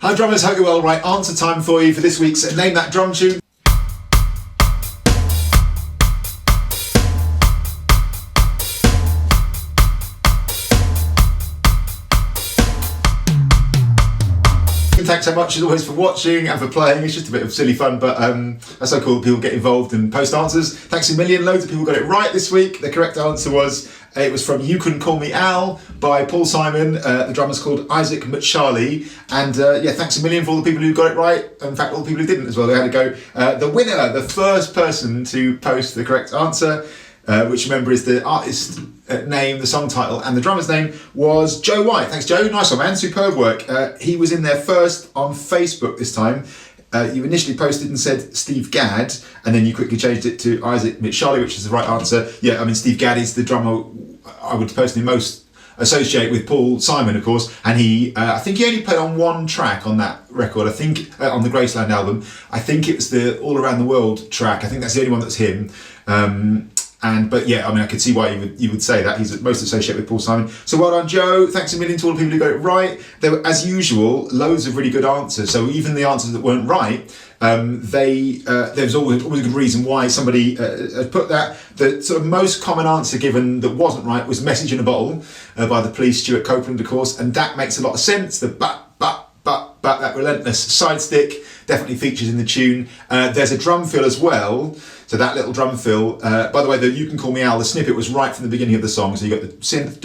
Hi drummers, hope you're well. Right, answer time for you for this week's Name That Drum Tune. Thanks so much as always for watching and for playing. It's just a bit of silly fun, but that's so cool. People get involved and post answers. Thanks a million. Loads of people got it right this week. The correct answer was it was from You Can Call Me Al by Paul Simon. The drummer's called Isaac McCharlie. And yeah, thanks a million for all the people who got it right. In fact, all the people who didn't as well. They had to go. The winner, the first person to post the correct answer, which remember is the artist name, the song title, and the drummer's name, was Joe White. Thanks, Joe. Nice one, man. Superb work. He was in there first on Facebook this time. You initially posted and said Steve Gadd, and then you quickly changed it to Isaac McCharlie, which is the right answer. Yeah, I mean, Steve Gadd is the drummer I would personally most associate with Paul Simon, of course, and he, I think he only played on one track on that record, I think, on the Graceland album. I think it was the All Around the World track. I think that's the only one that's him. But yeah, I mean, I could see why you would say that. He's most associated with Paul Simon. So well done, Joe. Thanks a million to all the people who got it right. There were, as usual, loads of really good answers. So even the answers that weren't right, there's always a good reason why somebody had put that. The sort of most common answer given that wasn't right was Message in a Bottle by the Police, Stuart Copeland, of course, and that makes a lot of sense. The but, that relentless side stick definitely features in the tune. There's a drum fill as well. So that little drum fill, by the way, the You Can Call Me Al, the snippet was right from the beginning of the song. So you got the synth,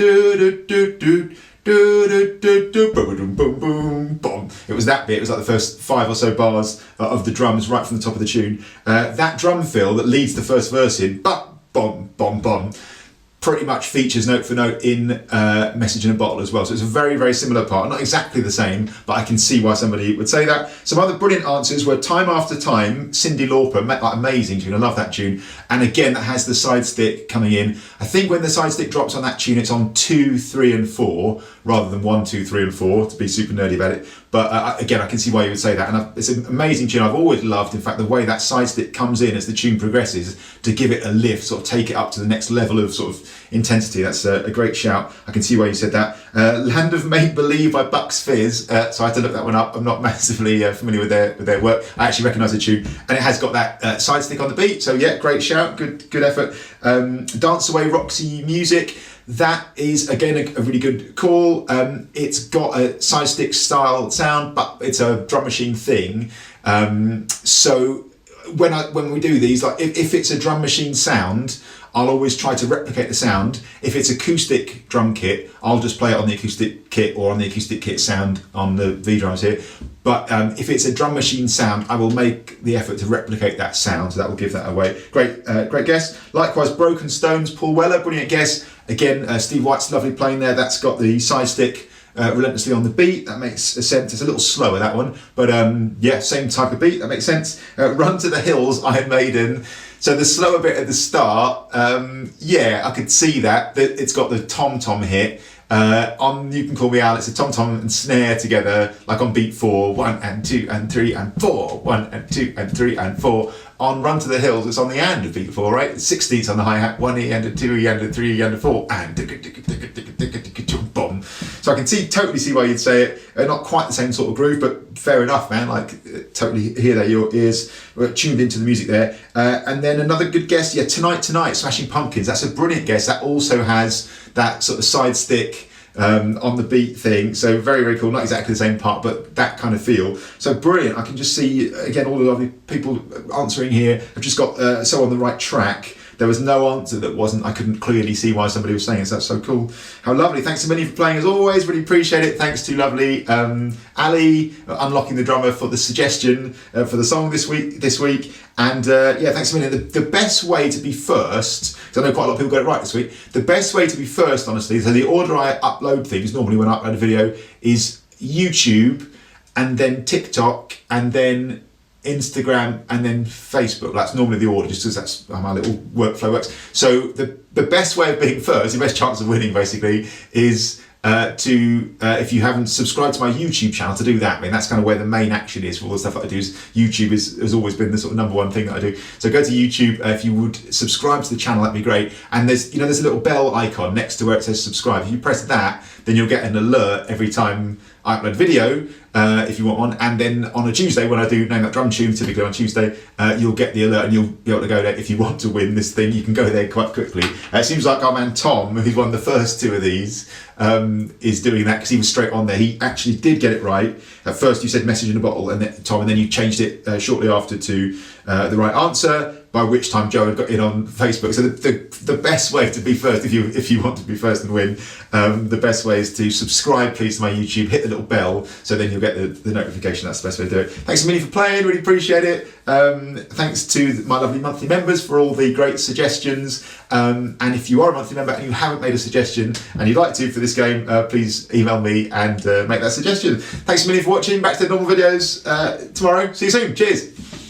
boom, boom, boom, boom. It was that bit. It was like the first 5 or so bars of the drums right from the top of the tune. That drum fill that leads the first verse in, bum, bum, bum, pretty much features note for note in Message in a Bottle as well. So it's a very, very similar part. Not exactly the same, but I can see why somebody would say that. Some other brilliant answers were Time After Time, Cyndi Lauper, like amazing tune. I love that tune. And again, that has the side stick coming in. I think when the side stick drops on that tune, it's on 2, 3 and 4 rather than 1, 2, 3 and 4 to be super nerdy about it. But again, I can see why you would say that. And it's an amazing tune. I've always loved, in fact, the way that side stick comes in as the tune progresses to give it a lift, sort of take it up to the next level of sort of intensity. That's a great shout. I can see why you said that. Land of Make Believe by Bucks Fizz. So I had to look that one up. I'm not massively familiar with their work. I actually recognise the tune, and it has got that side stick on the beat. So yeah, great shout. Good effort. Dance Away Roxy Music. That is again a really good call. It's got a side stick style sound, but it's a drum machine thing. So when we do these, like if it's a drum machine sound, I'll always try to replicate the sound. If it's acoustic drum kit, I'll just play it on the acoustic kit or on the acoustic kit sound on the V drums here. But if it's a drum machine sound, I will make the effort to replicate that sound, so that will give that away. Great guess. Likewise, Broken Stones, Paul Weller, brilliant guess. Again, Steve White's lovely playing there. That's got the side stick relentlessly on the beat. That makes sense. It's a little slower, that one, but yeah, same type of beat. That makes sense. Run to the Hills, Iron Maiden. So the slower bit at the start, yeah, I could see that. It's got the tom-tom hit. On You Can Call Me Al, it's a tom-tom and snare together, like on beat 4, 1 and 2 and 3 and 4, 1 and 2 and 3 and 4. On Run to the Hills, it's on the and of beat 4, right? 16ths on the hi-hat, 1 E and a 2 E and a 3 E and a 4, and boom. So I can totally see why you'd say it. Not quite the same sort of groove, but fair enough, man. Like, totally hear that your ears were tuned into the music there. And then another good guess, yeah, Tonight, Smashing Pumpkins. That's a brilliant guess. That also has that sort of side stick on the beat thing. So very, very cool. Not exactly the same part, but that kind of feel. So brilliant. I can just see, again, all the lovely people answering here. I've just got so on the right track. There was no answer that wasn't, I couldn't clearly see why somebody was saying it, so that's so cool. How lovely. Thanks a million for playing as always, really appreciate it. Thanks to lovely Ali, Unlocking the Drummer, for the suggestion for the song this week. And yeah, thanks a million. The best way to be first, because I know quite a lot of people got it right this week, the best way to be first, honestly, so the order I upload things, normally when I upload a video, is YouTube, and then TikTok, and then Instagram, and then Facebook. That's normally the order, just because that's how my little workflow works. So the best way of being first, the best chance of winning basically, is if you haven't subscribed to my YouTube channel, to do that. I mean, that's kind of where the main action is for all the stuff that I do. Is YouTube has always been the sort of number one thing that I do. So go to YouTube. If you would subscribe to the channel, that'd be great. And there's a little bell icon next to where it says subscribe. If you press that, then you'll get an alert every time I upload video if you want one, and then on a Tuesday when I do Name That Drum Tune, typically on Tuesday, you'll get the alert and you'll be able to go there. If you want to win this thing, you can go there quite quickly. It seems like our man Tom, who's won the first 2 of these, is doing that because he was straight on there. He actually did get it right. At first you said message in a bottle, and then, Tom, and then you changed it shortly after to the right answer, by which time Joe had got in on Facebook. So the best way to be first, if you want to be first and win, the best way is to subscribe, please, to my YouTube, hit the little bell, so then you'll get the notification. That's the best way to do it. Thanks a million for playing, really appreciate it. Thanks to my lovely monthly members for all the great suggestions. And if you are a monthly member and you haven't made a suggestion and you'd like to for this game, please email me and make that suggestion. Thanks a million for watching. Back to the normal videos tomorrow. See you soon. Cheers.